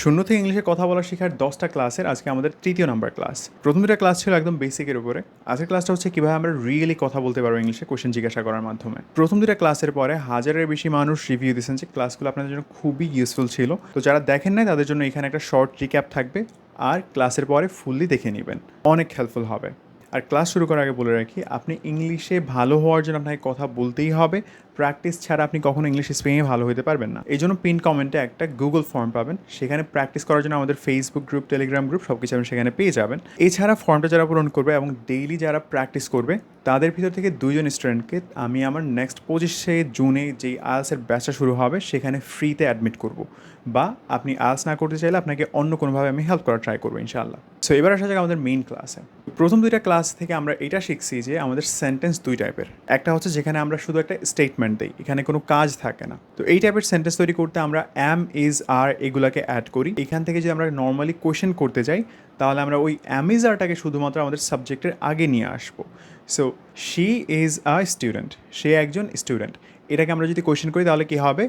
শূন্য থেকে ইংলিশে কথা বলা শেখার 10টা ক্লাসের আজকে আমাদের তৃতীয় নাম্বার ক্লাস। প্রথম দুটা ক্লাস ছিল একদম বেসিকের উপরে। আজকের ক্লাসটা হচ্ছে কীভাবে আমরা রিয়েলি কথা বলতে পারবো ইংলিশে কোশ্চেন জিজ্ঞাসা করার মাধ্যমে। প্রথম দুটা ক্লাসের পরে হাজারের বেশি মানুষ রিভিউ দিয়েছেন যে ক্লাসগুলো আপনাদের জন্য খুবই ইউজফুল ছিল। তো যারা দেখেন নাই তাদের জন্য এখানে একটা শর্ট রিক্যাপ থাকবে, আর ক্লাসের পরে ফুললি দেখে নেবেন, অনেক হেল্পফুল হবে। আর ক্লাস শুরু করার আগে বলে রাখি, আপনি ইংলিশে ভালো হওয়ার জন্য আপনাকে কথা বলতেই হবে। প্র্যাকটিস ছাড়া আপনি কখনো ইংলিশ স্পিকিংয়ে ভালো হতে পারবেন না। এই জন্য পিন কমেন্টে একটা গুগল ফর্ম পাবেন, সেখানে প্র্যাকটিস করার জন্য আমাদের ফেসবুক গ্রুপ, টেলিগ্রাম গ্রুপ সব কিছু আপনি সেখানে পেয়ে যাবেন। এছাড়া ফর্মটা যারা পূরণ করবে এবং ডেইলি যারা প্র্যাকটিস করবে তাদের ভিতর থেকে 2জন স্টুডেন্টকে আমি আমার নেক্সট 25শে জুনে যেই আইএলটিএসের ব্যাচটা শুরু হবে সেখানে ফ্রিতে অ্যাডমিট করব, বা আপনি আইএলটিএস না করতে চাইলে আপনাকে অন্য কোনোভাবে আমি হেল্প করার ট্রাই করবো ইনশাআল্লাহ। সো এবার আসা যাক আমাদের মেইন ক্লাসে। প্রথম দুইটা ক্লাস থেকে আমরা এটা শিখছি যে আমাদের সেন্টেন্স দুই টাইপের। একটা হচ্ছে যেখানে আমরা শুধু একটা স্টেটমেন্ট দিই, এখানে কোনো কাজ থাকে না। তো এই টাইপের সেন্টেন্স তৈরি করতে আমরা অ্যাম, ইজ, আর এগুলাকে অ্যাড করি। এখান থেকে যদি আমরা নর্মালি কোয়েশ্চেন করতে যাই তাহলে আমরা ওই অ্যাম ইজ আরটাকে শুধুমাত্র আমাদের সাবজেক্টের আগে নিয়ে আসবো। So she is a student, সে একজন স্টুডেন্ট, এটাকে আমরা যদি কোয়েশ্চেন করি তাহলে কী হবে?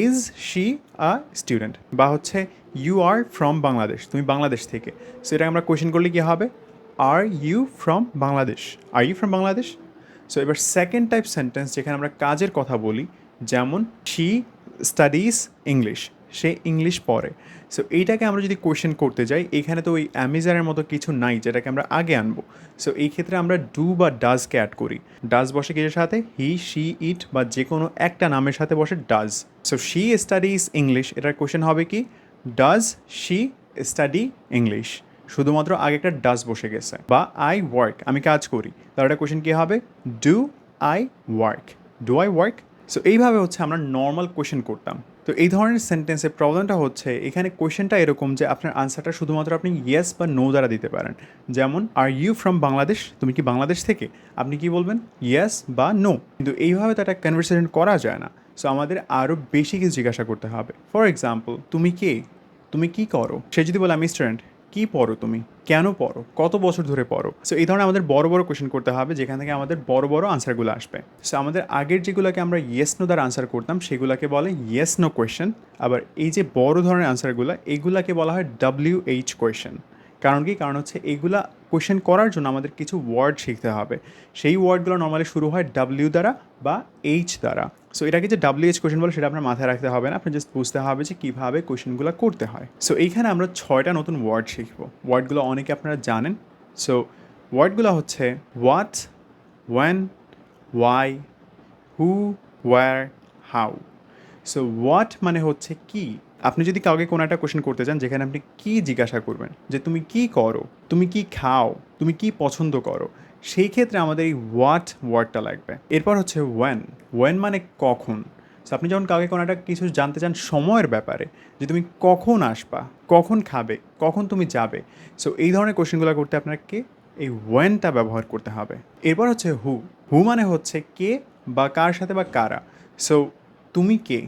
ইজ শি আ স্টুডেন্ট, বা হচ্ছে ইউ আর ফ্রম বাংলাদেশ, তুমি বাংলাদেশ থেকে। সো এটা আমরা কোয়েশ্চেন করলে কী হবে? Are you from Bangladesh, are you from Bangladesh? So এবার সেকেন্ড টাইপ সেন্টেন্স যেখানে আমরা কাজের কথা বলি, যেমন শি স্টাডিজ ইংলিশ, সে ইংলিশ পড়ে। সো এইটাকে আমরা যদি কোয়েশ্চেন করতে যাই, এখানে তো ওই অ্যামিজারের মতো কিছু নাই যেটাকে আমরা আগে আনবো। সো এই ক্ষেত্রে আমরা ডু বা ডাজকে অ্যাড করি। ডাজ বসে কিসের সাথে? হি, শি, ইট বা যে কোনো একটা নামের সাথে বসে does. So she studies English, এটার কোয়েশ্চেন হবে কি? Does she study English? শুধুমাত্র আগে একটা ডাজ বসে গেছে। বা আই ওয়ার্ক, আমি কাজ করি, তাহলে একটা কোয়েশ্চেন কী হবে? Do I work, do I work? So এইভাবে হচ্ছে আমরা নর্মাল কোয়েশ্চেন করতাম। তো এই ধরনের সেন্টেন্সের প্রবলেমটা হচ্ছে এখানে কোয়েশ্চেনটা এরকম যে আপনার আনসারটা শুধুমাত্র আপনি ইয়েস বা নো দ্বারা দিতে পারেন। যেমন আর ইউ ফ্রম বাংলাদেশ, তুমি কি বাংলাদেশ থেকে? আপনি কি বলবেন? ইয়েস বা নো। কিন্তু এইভাবে তো একটা কনভারসেশন করা যায় না। সো আমাদের আরও বেশি কিছু জিজ্ঞাসা করতে হবে। ফর এক্সাম্পল, তুমি কে? তুমি কি করো? সে যদি বলে আমি স্টুডেন্ট, কী পড়ো তুমি? কেন পড়ো? কত বছর ধরে পড়ো? সো এই ধরনের আমাদের বড় বড় কোয়েশ্চেন করতে হবে, যেখান থেকে আমাদের বড় বড় আনসারগুলো আসবে। সো আমাদের আগের যেগুলোকে আমরা ইয়েস নো দ্বারা আনসার করতাম সেগুলোকে বলে ইয়েস নো কোয়েশ্চেন। আবার এই যে বড় ধরনের আনসারগুলো, এগুলাকে বলা হয় WH কোয়েশ্চেন। কারণ কি? কারণ হচ্ছে এইগুলা কোয়েশ্চেন করার জন্য আমাদের কিছু ওয়ার্ড শিখতে হবে। সেই ওয়ার্ডগুলো নর্মালি শুরু হয় W দ্বারা বা H দ্বারা। সো এটাকে যে WH কোয়েশ্চেন বলে সেটা আপনার মাথায় রাখতে হবে না, আপনি জাস্ট বুঝতে হবে যে কীভাবে কোয়েশ্চেনগুলো করতে হয়। সো এইখানে আমরা 6টা নতুন ওয়ার্ড শিখব। ওয়ার্ডগুলো অনেকে আপনারা জানেন। সো ওয়ার্ডগুলো হচ্ছে what, when, why, who, where, how. So what মানে হচ্ছে কি। আপনি যদি কাউকে কোনো একটা কোয়েশ্চেন করতে চান যেখানে আপনি কি জিজ্ঞাসা করবেন, যে তুমি কি করো, তুমি কি খাও, তুমি কি পছন্দ করো, সেই ক্ষেত্রে আমাদের এই হোয়াট ওয়ার্ডটা লাগবে। এরপর হচ্ছে ওয়েন। ওয়েন মানে কখন। সো আপনি যখন কাউকে কোনো একটা কিছু জানতে চান সময়ের ব্যাপারে, যে তুমি কখন আসবা, কখন খাবে, কখন তুমি যাবে, সো এই ধরনের কোয়েশ্চেনগুলো করতে আপনাকে এই ওয়েনটা ব্যবহার করতে হবে। এরপর হচ্ছে হু। হু মানে হচ্ছে কে বা কার সাথে বা কারা। সো তুমি কে,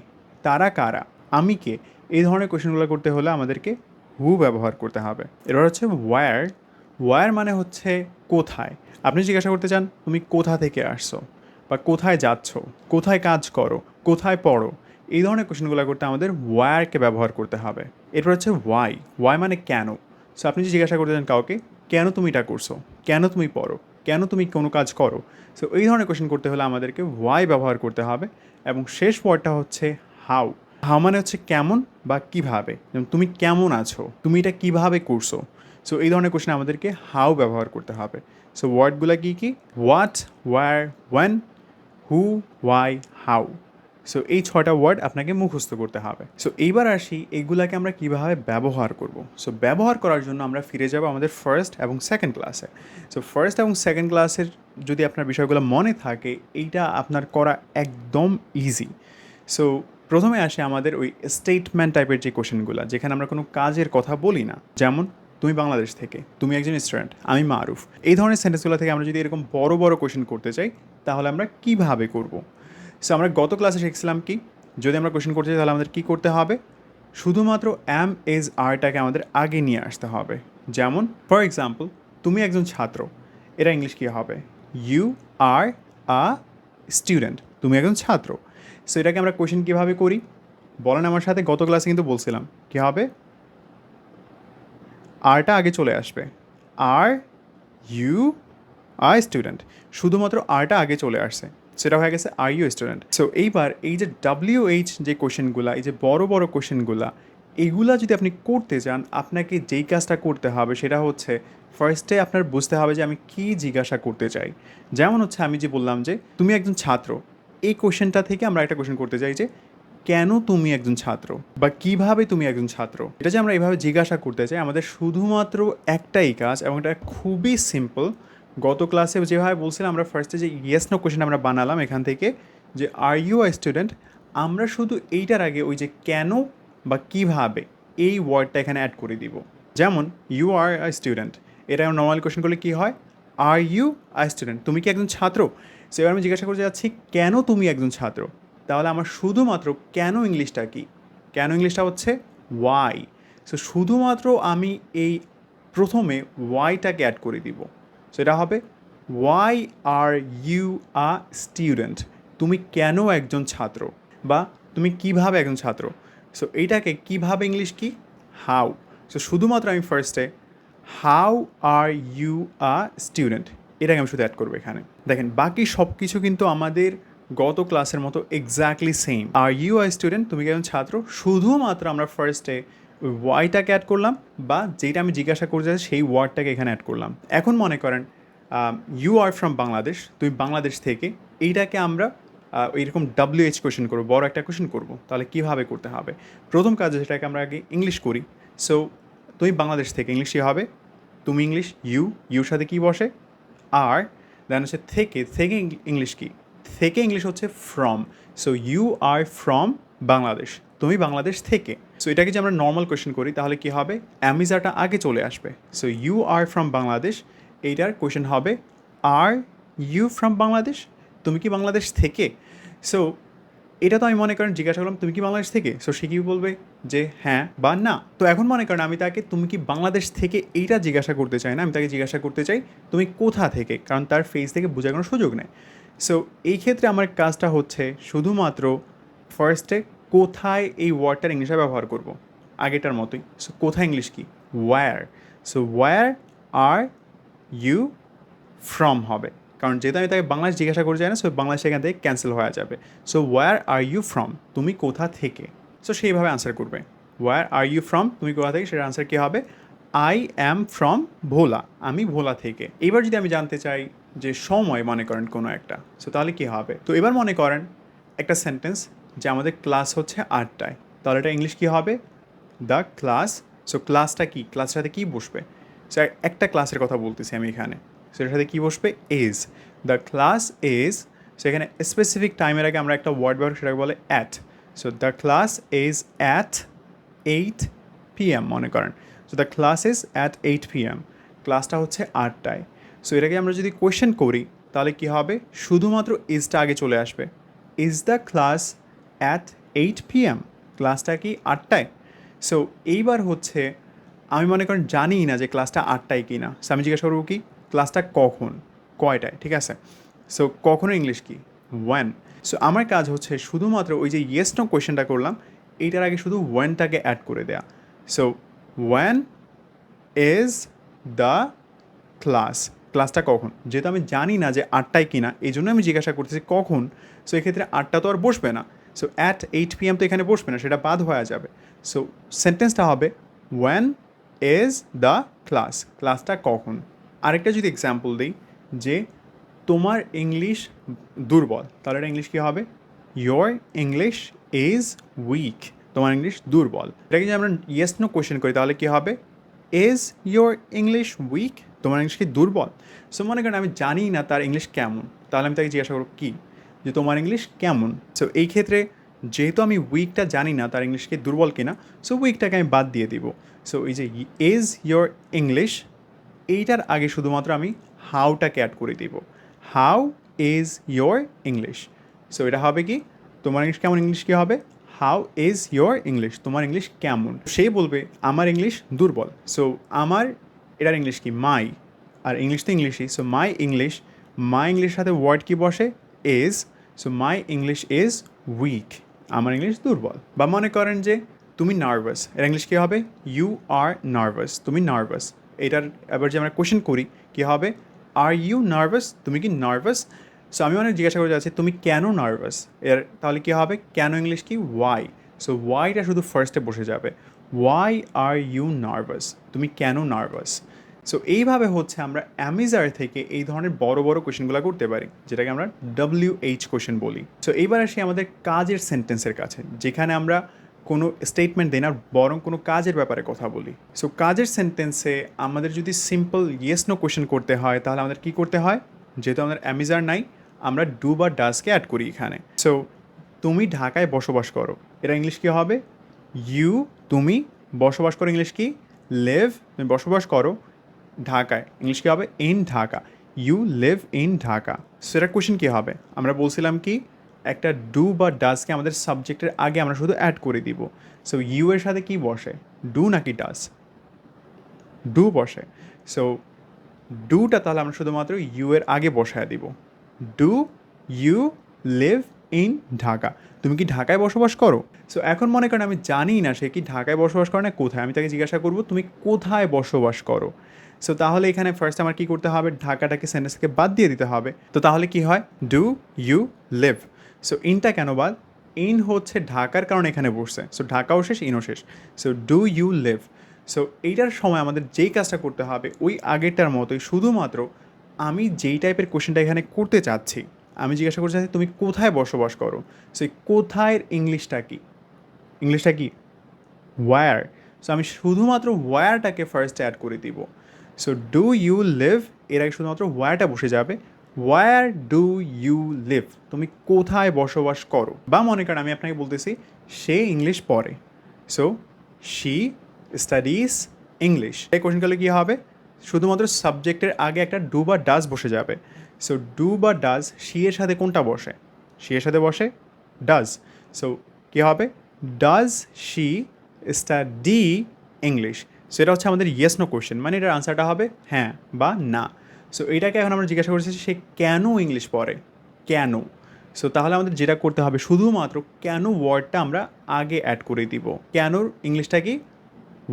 তারা কারা, আমি কে, এই ধরনের কোয়েশ্চেনগুলো করতে হলে আমাদেরকে হু ব্যবহার করতে হবে। এবার হচ্ছে ওয়্যার। ওয়্যার মানে হচ্ছে কোথায়। আপনি জিজ্ঞাসা করতে চান তুমি কোথা থেকে আসছো, বা কোথায় যাচ্ছ, কোথায় কাজ করো, কোথায় পড়ো, এই ধরনের কোয়েশ্চেনগুলো করতে আমাদের ওয়্যারকে ব্যবহার করতে হবে। এরপর হচ্ছে ওয়াই। ওয়াই মানে কেন। সো আপনি যে জিজ্ঞাসা করতে চান কাউকে, কেন তুমি এটা করছো, কেন তুমি পড়ো, কেন তুমি কোনো কাজ করো, সো এই ধরনের কোয়েশ্চেন করতে হলে আমাদেরকে ওয়াই ব্যবহার করতে হবে। এবং শেষ ওয়ার্ডটা হচ্ছে হাউ। হাউ মানে হচ্ছে কেমন বা কীভাবে। যেমন তুমি কেমন আছো, তুমি এটা কীভাবে করছো। সো এই ধরনের কোয়েশ্চেন আমাদেরকে হাউ ব্যবহার করতে হবে। সো ওয়ার্ডগুলো কী কী? What, where, when, who, why, how. So এই 6টা ওয়ার্ড আপনাকে মুখস্থ করতে হবে। সো এইবার আসি এইগুলাকে আমরা কীভাবে ব্যবহার করব। সো ব্যবহার করার জন্য আমরা ফিরে যাব আমাদের ফার্স্ট এবং সেকেন্ড ক্লাসে। সো ফার্স্ট এবং সেকেন্ড ক্লাসের যদি আপনার বিষয়গুলো মনে থাকে, এইটা আপনার করা একদম ইজি। সো প্রথমে আসে আমাদের ওই স্টেটমেন্ট টাইপের যে কোশ্চেনগুলো, যেখানে আমরা কোনো কাজের কথা বলি না। যেমন তুমি বাংলাদেশ থেকে, তুমি একজন স্টুডেন্ট, আমি মারুফ। এই ধরনের সেন্টেন্সগুলো থেকে আমরা যদি এরকম বড় বড় কোশ্চেন করতে চাই তাহলে আমরা কীভাবে করব। সো আমরা গত ক্লাসে শিখছিলাম কি, যদি আমরা কোশ্চেন করতে চাই তাহলে আমাদের কী করতে হবে? শুধুমাত্র অ্যাম এজ আরটাকে আমাদের আগে নিয়ে আসতে হবে। যেমন ফর এক্সাম্পল, তুমি একজন ছাত্র, এটা ইংলিশ কী হবে? ইউ আর আ স্টুডেন্ট, তুমি একজন ছাত্র। সো এটাকে আমরা কোশ্চেন কীভাবে করি বলেন আমার সাথে? গত ক্লাসে কিন্তু বলছিলাম কী হবে? আরটা আগে চলে আসবে। আর ইউ আর স্টুডেন্ট, শুধুমাত্র আরটা আগে চলে আসছে, সেটা হয়ে গেছে আর ইউ স্টুডেন্ট। সো এইবার এই যে WH যে কোশ্চেনগুলা, এই যে বড় বড় কোশ্চেনগুলা, এইগুলা যদি আপনি করতে চান, আপনাকে যেই কাজটা করতে হবে সেটা হচ্ছে ফার্স্টে আপনার বুঝতে হবে যে আমি কী জিজ্ঞাসা করতে চাই। যেমন হচ্ছে আমি যে বললাম যে তুমি একজন ছাত্র, এই কোশ্চেনটা থেকে আমরা একটা কোশ্চেন করতে চাই যে কেন তুমি একজন ছাত্র বা কিভাবে তুমি একজন ছাত্র। এটা যে আমরা এইভাবে জিজ্ঞাসা করতে চাই, আমাদের শুধুমাত্র একটাই কাজ, এবং এটা খুবই সিম্পল। গত ক্লাসে যেভাবে বলছিলাম, আমরা ফার্স্টে যে ইয়েস নো কোশ্চেন আমরা বানালাম এখান থেকে, যে আর ইউ আ স্টুডেন্ট, আমরা শুধু এইটার আগে ওই যে কেন বা কিভাবে এই ওয়ার্ডটা এখানে অ্যাড করে দিব। যেমন ইউ আর আ স্টুডেন্ট, এটা নর্মাল কোশ্চেন করলে কী হয়, আর ইউ আ স্টুডেন্ট, তুমি কি একজন ছাত্র। সো এবার আমি জিজ্ঞাসা করতে যাচ্ছি কেন তুমি একজন ছাত্র, তাহলে আমার শুধুমাত্র কেন ইংলিশটা কি, কেন ইংলিশটা হচ্ছে ওয়াই। সো শুধুমাত্র আমি এই প্রথমে ওয়াইটাকে অ্যাড করে দিব। সো এটা হবে why are you a student, তুমি কেন একজন ছাত্র, বা তুমি কিভাবে একজন ছাত্র। সো এইটাকে কিভাবে ইংলিশ কি, হাউ। সো শুধুমাত্র আমি ফার্স্টে how are you a student, এটাকে আমি শুধু অ্যাড করবো এখানে। দেখেন বাকি সব কিছু কিন্তু আমাদের গত ক্লাসের মতো exactly same. Are you are student, তুমি কি একজন ছাত্র, শুধুমাত্র আমরা ফার্স্টে ওই ওয়াইটাকে অ্যাড করলাম, বা যেটা আমি জিজ্ঞাসা করতে চাই সেই ওয়ার্ডটাকে এখানে অ্যাড করলাম। এখন মনে করেন ইউ আর ফ্রম বাংলাদেশ, তুমি বাংলাদেশ থেকে, এইটাকে আমরা এইরকম WH কোশ্চেন করবো, বড় একটা কোশ্চেন করবো, তাহলে কীভাবে করতে হবে। প্রথম কাজ যেটাকে আমরা আগে ইংলিশ করি। সো তুমি বাংলাদেশ থেকে, ইংলিশ কী হবে, তুমি ইংলিশ ইউর সাথে কী বসে, আর দেন হচ্ছে থেকে, থেকে ইংলিশ কি, থেকে ইংলিশ হচ্ছে from. So you are from Bangladesh, তুমি বাংলাদেশ থেকে। সো এটাকে যে আমরা নর্মাল কোয়েশ্চেন করি তাহলে কী হবে, অ্যামিজাটা আগে চলে আসবে। So you are from Bangladesh, এইটার কোয়েশ্চেন হবে আর ইউ ফ্রম বাংলাদেশ, তুমি কি বাংলাদেশ থেকে। সো এটা তো আমি মনে করেন জিজ্ঞাসা করলাম তুমি কি বাংলাদেশ থেকে, সো সে কি বলবে যে হ্যাঁ বা না। তো এখন মনে করেন আমি তাকে তুমি কি বাংলাদেশ থেকে এইটা জিজ্ঞাসা করতে চাই না, আমি তাকে জিজ্ঞাসা করতে চাই তুমি কোথা থেকে, কারণ তার ফেস থেকে বোঝার কোনো সুযোগ নেই। সো এই ক্ষেত্রে আমার কাজটা হচ্ছে শুধুমাত্র ফার্স্টে কোথায় এই ওয়ার্ডটার ইংলিশে ব্যবহার করব, আগেটার মতোই। সো কোথায় ইংলিশ কি, where. So where are you from হবে, কারণ যেহেতু আমি তাকে বাংলাদেশ জিজ্ঞাসা করে যাই না, সো বাংলাদেশ এখান থেকে ক্যান্সেল হয়ে যাবে। So where are you from, তুমি কোথা থেকে। সো সেইভাবে আনসার করবে, ওয়্যার আর ইউ ফ্রম, তুমি কোথা থেকে, সেটার আনসার কী হবে, আই অ্যাম ফ্রম ভোলা, আমি ভোলা থেকে। এবার যদি আমি জানতে চাই যে সময় মনে করেন কোনো একটা, সো তাহলে কী হবে। তো এবার মনে করেন একটা সেন্টেন্স যে আমাদের ক্লাস হচ্ছে 8টায়, তাহলে এটা ইংলিশ কী হবে, দ্য ক্লাস। সো ক্লাসটা কি, ক্লাসের সাথে কী বসবে, সো একটা ক্লাসের কথা বলতেছি আমি এখানে, সেটার সাথে কী বসবে, ইজ। দ্য ক্লাস ইজ, সেখানে স্পেসিফিক টাইমের আগে আমরা একটা ওয়ার্ড ব্যবহার, সেটাকে বলে at. So the class is at 8 PM মনে করেন। So the class is at 8 PM, ক্লাসটা হচ্ছে 8টায়। সো এটাকে আমরা যদি কোয়েশ্চেন করি তাহলে কী হবে, শুধুমাত্র ইজটা আগে চলে আসবে, is the class at 8 PM, ক্লাসটা কি 8টায়। সো এইবার হচ্ছে আমি মনে করেন জানিই না যে ক্লাসটা 8টায় কি না, সো আমি জিজ্ঞাসা করবো কি, ক্লাসটা কখন, কয়টায়, ঠিক আছে। সো কখনো ইংলিশ কি, ওয়েন। সো আমার কাজ হচ্ছে শুধুমাত্র ওই যে ইয়েস নো কোয়েশ্চেনটা করলাম, এইটার আগে শুধু ওয়েনটাকে অ্যাড করে দেয়া। So when is the class, ক্লাসটা কখন, যেহেতু আমি জানি না যে 8টায় কিনা, এই জন্য আমি জিজ্ঞাসা করতেছি কখন। সো এক্ষেত্রে 8টা তো আর বসবে না, সো অ্যাট 8 PM তো এখানে বসবে না, সেটা বাদ হয়ে যাবে। সো সেন্টেন্সটা হবে ওয়েন ইজ দ্য ক্লাস, ক্লাসটা কখন। আরেকটা যদি এক্সাম্পল দিই যে তোমার ইংলিশ দুর্বল, তাহলে এটা ইংলিশ কী হবে, ইয়োর ইংলিশ ইজ উইক, তোমার ইংলিশ দুর্বল। এটাকে যদি আমরা ইয়েস নো কোয়েশ্চেন করি তাহলে কী হবে, ইজ ইয়োর ইংলিশ উইক, তোমার ইংলিশ কি দুর্বল। সো মনে করেন আমি জানি না তার ইংলিশ কেমন, তাহলে আমি তাকে জিজ্ঞাসা করব কি, যে তোমার ইংলিশ কেমন। সো এই ক্ষেত্রে যেহেতু আমি উইকটা জানি না তার ইংলিশ কি দুর্বল কিনা, সো উইকটাকে আমি বাদ দিয়ে দিব। সো এই যে ইজ ইয়োর ইংলিশ, এইটার আগে শুধুমাত্র আমি হাউটাকে অ্যাড করে দিব, how is your English. So এটা হবে কি, তোমার ইংলিশ কেমন, ইংলিশ কী হবে, হাউ ইজ ইয়োর ইংলিশ, তোমার ইংলিশ কেমন। সে বলবে আমার ইংলিশ দুর্বল, সো আমার এটার ইংলিশ কি, মাই, আর ইংলিশ তো ইংলিশই। সো মাই ইংলিশ, মাই ইংলিশের সাথে ওয়ার্ড কি বসে, is. So my English is weak, আমার ইংলিশ দুর্বল। বা মনে করেন যে তুমি নার্ভাস, এর ইংলিশ কী হবে? ইউ আর নার্ভাস, তুমি নার্ভাস। এটার এবার যে আমরা কোয়েশ্চেন করি কী হবে? আর ইউ নার্ভাস, তুমি কি নার্ভাস? সো আমি অনেক জিজ্ঞাসা করে যাচ্ছি তুমি কেন নার্ভাস, এর তাহলে কী হবে? কেন ইংলিশ কি? ওয়াই। সো ওয়াইটা শুধু ফার্স্টে বসে যাবে, ওয়াই আর ইউ নার্ভাস, তুমি কেন নার্ভাস। সো এইভাবে হচ্ছে আমরা অ্যামিজার থেকে এই ধরনের বড় বড় কোয়েশনগুলো করতে পারি, যেটাকে আমরা WH কোয়েশন বলি। সো এইবার আসি আমাদের কাজের সেন্টেন্সের কাছে, যেখানে আমরা কোনো স্টেটমেন্ট দিই না, বরং কোনো কাজের ব্যাপারে কথা বলি। সো কাজের সেন্টেন্সে আমাদের যদি সিম্পল ইয়েস নো কোয়েশন করতে হয়, তাহলে আমাদের কী করতে হয়? যেহেতু আমাদের অ্যামিজার নাই, আমরা ডু বা ডাসকে অ্যাড করি এখানে। সো তুমি ঢাকায় বসবাস করো, এটা ইংলিশ কী হবে? ইউ, তুমি বসবাস করো, ইংলিশ কি? লিভ, তুমি বসবাস করো ঢাকায়, ইংলিশ কী হবে? In Dhaka, you live in Dhaka. So এটার কোয়েশ্চেন কী হবে? আমরা বলছিলাম কি একটা ডু বা ডাসকে আমাদের সাবজেক্টের আগে আমরা শুধু অ্যাড করে দিব। সো ইউ এর সাথে কি বসে? ডু নাকি ডাস? ডু বসে। সো ডুটা তাহলে আমরা শুধুমাত্র ইউ এর আগে বসায় দিব। Do you live in Dhaka, তুমি কি ঢাকায় বসবাস করো? সো এখন মনে করেন আমি জানি না সে কি ঢাকায় বসবাস করে না কোথায়, আমি তাকে জিজ্ঞাসা করবো তুমি কোথায় বসবাস করো। সো তাহলে এখানে ফার্স্ট আমার কী করতে হবে? ঢাকাটাকে সেন্টেন্স থেকে বাদ দিয়ে দিতে হবে। তো তাহলে কি হয়? Do you live. সো ইনটা কেন বাদ? ইন হচ্ছে ঢাকার কারণে এখানে বসছে, সো ঢাকাও শেষ, ইনও শেষ। So do you live. So এইটার সময় আমাদের যেই কাজটা করতে হবে ওই আগেরটার মতোই, শুধুমাত্র আমি যেই টাইপের কোয়েশ্চেনটা এখানে করতে চাচ্ছি, আমি জিজ্ঞাসা করতে চাচ্ছি তুমি কোথায় বসবাস করো। সো এই কোথায় ইংলিশটা কি? ইংলিশটা কি? ওয়্যার। সো আমি শুধুমাত্র ওয়্যারটাকে ফার্স্টে অ্যাড করে দিব। সো ডু ইউ লিভ এর আগে শুধুমাত্র ওয়্যারটা বসে যাবে। ওয়্যার ডু ইউ লিভ, তুমি কোথায় বসবাস করো। বা মনে করেন আমি আপনাকে বলতেছি সে ইংলিশ পড়ে, সো শি স্টাডিজ ইংলিশ। এই কোশ্চেনগুলো কী হবে? শুধুমাত্র সাবজেক্টের আগে একটা ডু বা ডাজ বসে যাবে। সো ডু বা ডাজ শি এর সাথে কোনটা বসে? শি এর সাথে বসে ডাজ। সো কী হবে? Does she study English. So এটা হচ্ছে আমাদের ইয়েস নো কোয়েশ্চেন, মানে এটার আনসারটা হবে হ্যাঁ বা না। সো এটাকে এখন আমরা জিজ্ঞাসা করছি সে কেন ইংলিশ পড়ে, কেন। সো তাহলে আমাদের যেটা করতে হবে শুধুমাত্র কেন ওয়ার্ডটা আমরা আগে অ্যাড করে দিব। কেনর ইংলিশটা কি?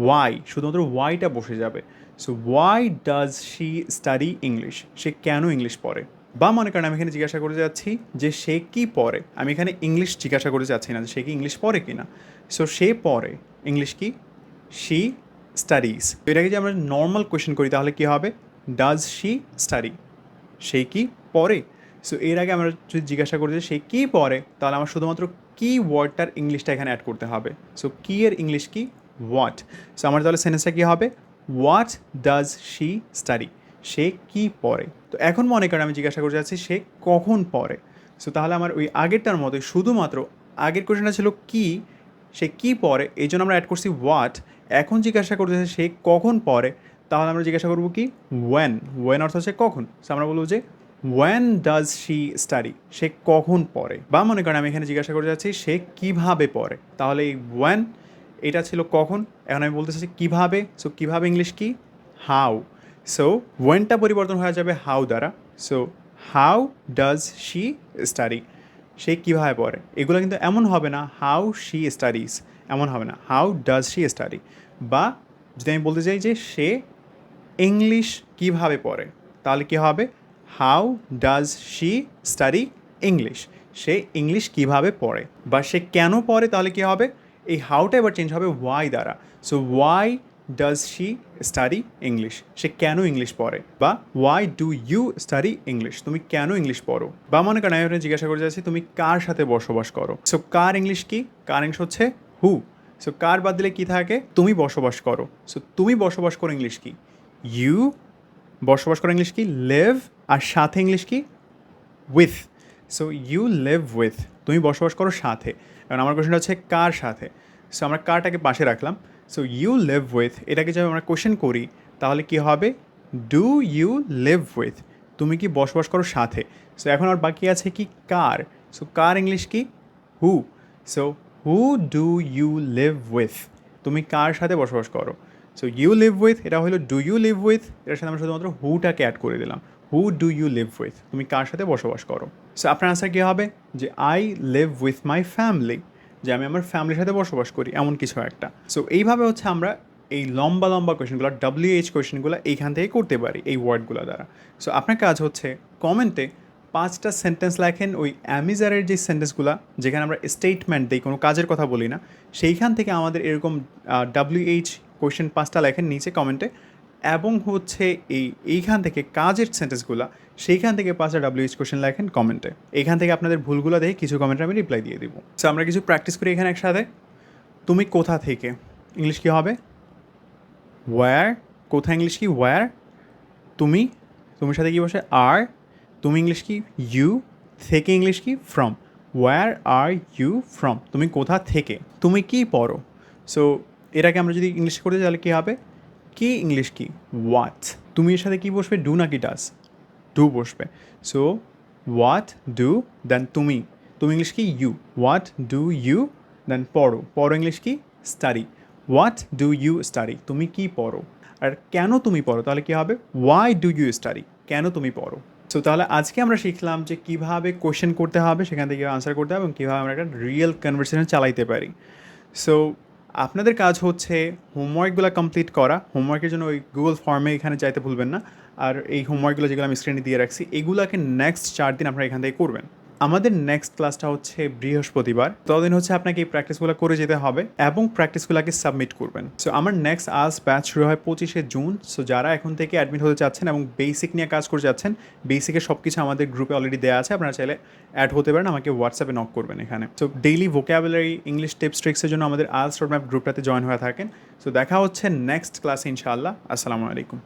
ওয়াই, শুধুমাত্র ওয়াইটা বসে যাবে। So why does she study English, সে কেন ইংলিশ পড়ে। বা মনে করেন আমি এখানে জিজ্ঞাসা করে যাচ্ছি যে সে কি পড়ে, আমি এখানে ইংলিশ জিজ্ঞাসা করে যাচ্ছি না যে সে কি ইংলিশ পড়ে কি না। সো সে পড়ে, ইংলিশ কি? She studies. তো এটাকে যে আমরা নর্মাল কোয়েশ্চেন করি তাহলে কী হবে? ডাজ শি স্টাডি, সে কি পড়ে। সো এর আগে আমরা যদি জিজ্ঞাসা করি যে সে কী পড়ে, তাহলে আমার শুধুমাত্র কি ওয়ার্ডটার ইংলিশটা এখানে অ্যাড করতে হবে। সো কি এর ইংলিশ কি? হোয়াট। সো আমার তাহলে সেন্টেন্সটা কী হবে? হোয়াট ডাজ শি স্টাডি, সে কি পড়ে। তো এখন মনে করেন আমি জিজ্ঞাসা করে যাচ্ছি সে কখন পড়ে। সো তাহলে আমার ওই আগেরটার মতোই শুধুমাত্র আগের কোয়েশ্চেনটা ছিল কি, সে কি পড়ে, এই জন্য আমরা অ্যাড করছি হোয়াট। এখন জিজ্ঞাসা করতেছে সে কখন পড়ে, তাহলে আমরা জিজ্ঞাসা করবো কি? ওয়েন। ওয়েন অর্থ হচ্ছে কখন। সো আমরা বলবো যে ওয়েন ডাজ শি স্টাডি, সে কখন পড়ে। বা মনে করেন আমি এখানে জিজ্ঞাসা করে যাচ্ছি সে কীভাবে পড়ে, তাহলে এই ওয়েন এটা ছিল কখন, এখন আমি বলতে চাচ্ছি কীভাবে। সো কীভাবে ইংলিশ কি? হাউ। সো ওয়েনটা পরিবর্তন হয়ে যাবে হাউ দ্বারা। So how does she study, সে কীভাবে পড়ে। এগুলো কিন্তু এমন হবে না হাউ শি স্টাডিজ, এমন হবে না হাউ ডাজ শি স্টাডি। বা যদি আমি বলতে চাই যে সে ইংলিশ কীভাবে পড়ে, তাহলে কী হবে? How does she study English, সে ইংলিশ কীভাবে পড়ে। বা সে কেন পড়ে, তাহলে কী হবে? এই হাউটা এবার চেঞ্জ হবে ওয়াই দ্বারা। So why does she study English, সে কেন ইংলিশ পড়ে। বা why do you study English, তুমি কেন ইংলিশ পড়ো। বা মনে করেন আমি জিজ্ঞাসা করে যাচ্ছি তুমি কার সাথে বসবাস করো। সো কার ইংলিশ কি? কার ইংলিশ হচ্ছে হু। সো কার বাদ দিলে কী থাকে? তুমি বসবাস করো। সো তুমি বসবাস করো ইংলিশ কি? ইউ। বসবাস করো ইংলিশ কি? লিভ। আর সাথে ইংলিশ কি? With. So you live with, তুমি বসবাস করো সাথে। কারণ আমার কোয়েশ্চেনটা হচ্ছে কার সাথে। সো আমরা কারটাকে পাশে রাখলাম। সো ইউ লিভ উইথ এটাকে যদি আমরা কোয়েশ্চেন করি তাহলে কী হবে? ডু ইউ লিভ উইথ, তুমি কি বসবাস করো সাথে। সো এখন আর বাকি আছে কি? কার। সো কার ইংলিশ কি? Who. So who do you live with, তুমি কার সাথে বসবাস করো। সো ইউ লিভ উইথ এটা হলো ডু ইউ লিভ উইথ, এটার সাথে আমরা শুধুমাত্র হুটাকে অ্যাড করে দিলাম। Who do you live with, তুমি কার সাথে বসবাস করো। সো আপনার আনসার কী হবে? যে I live with my family, যে আমি আমার ফ্যামিলির সাথে বসবাস করি, এমন কিছু একটা। সো এইভাবে হচ্ছে আমরা এই লম্বা লম্বা কোয়েশনগুলো WH কোয়েশনগুলো এইখান থেকে করতে পারি এই ওয়ার্ডগুলো দ্বারা। সো আপনার কাজ হচ্ছে কমেন্টে 5টা সেন্টেন্স লেখেন ওই অ্যামিজারের যে সেন্টেন্সগুলো যেখানে আমরা স্টেটমেন্ট দিই, কোনো কাজের কথা বলি না, সেইখান থেকে আমাদের এরকম WH কোয়েশন 5টা লেখেন নিচে কমেন্টে, এবং হচ্ছে এইখান থেকে কাজের সেন্টেন্সগুলো সেইখান থেকে 5টা WH কোয়েশন লেখেন কমেন্টে। এইখান থেকে আপনাদের ভুলগুলো দেখে কিছু কমেন্টে আমি রিপ্লাই দিয়ে দিব। সো আমরা কিছু প্র্যাকটিস করি এখানে একসাথে। তুমি কোথা থেকে, ইংলিশ কী হবে? ওয়্যার। কোথা ইংলিশ কি? ওয়্যার। তুমি, তুমির সাথে কী বসে? আর। তুমি ইংলিশ কি? ইউ। থেকে ইংলিশ কি? From. Where are you from? তুমি কোথা থেকে। তুমি কি পড়ো? সো এটাকে আমরা যদি ইংলিশ করতে তাহলে কী হবে? কি ইংলিশ কি? হোয়াট। তুমি এর সাথে কী বসবে? ডু নাকি ডাস? ডু বসবে। সো হোয়াট ডু, দেন তুমি। তুমি ইংলিশ কি? You. What do you, then পড়ো। পড়ো ইংলিশ কি? Study. What do you study? তুমি কি পড়ো? আর কেন তুমি পড়ো তাহলে কী হবে? Why do you study? কেন তুমি পড়ো? সো তাহলে আজকে আমরা শিখলাম যে কীভাবে কোয়েশ্চেন করতে হবে, সেখান থেকে আনসার করতে হবে, এবং কীভাবে আমরা একটা রিয়েল কনভারসেশন চালাইতে পারি। সো আপনাদের কাজ হচ্ছে হোমওয়ার্কগুলো কমপ্লিট করা। হোমওয়ার্কের জন্য ওই গুগল ফর্মে এখানে যাইতে ভুলবেন না। আর এই হোমওয়ার্কগুলো যেগুলো আমি স্ক্রিনে দিয়ে রাখছি, এগুলোকে নেক্সট 4 দিন আপনারা এখান থেকে করবেন। আমাদের নেক্সট ক্লাসটা হচ্ছে বৃহস্পতিবার। ততদিন হচ্ছে আপনাকে এই প্র্যাকটিসগুলো করে যেতে হবে এবং প্র্যাকটিসগুলোকে সাবমিট করবেন। সো আমার নেক্সট ব্যাচ শুরু হয় 25শে জুন। সো যারা এখন থেকে অ্যাডমিট হতে চাচ্ছেন এবং বেসিক নিয়ে কাজ করে যাচ্ছেন, বেসিকের সব কিছু আমাদের গ্রুপে অলরেডি দেওয়া আছে, আপনারা চাইলে অ্যাড হতে পারেন, আমাকে হোয়াটসঅ্যাপে নক করবেন এখানে। So daily vocabulary English tips ট্রিক্সের জন্য আমাদের আইএলটিএস রোডম্যাপ গ্রুপটাতে জয়েন হয়ে থাকেন। সো দেখা হচ্ছে নেক্সট ক্লাসে ইনশাআল্লাহ। আসসালামু আলাইকুম।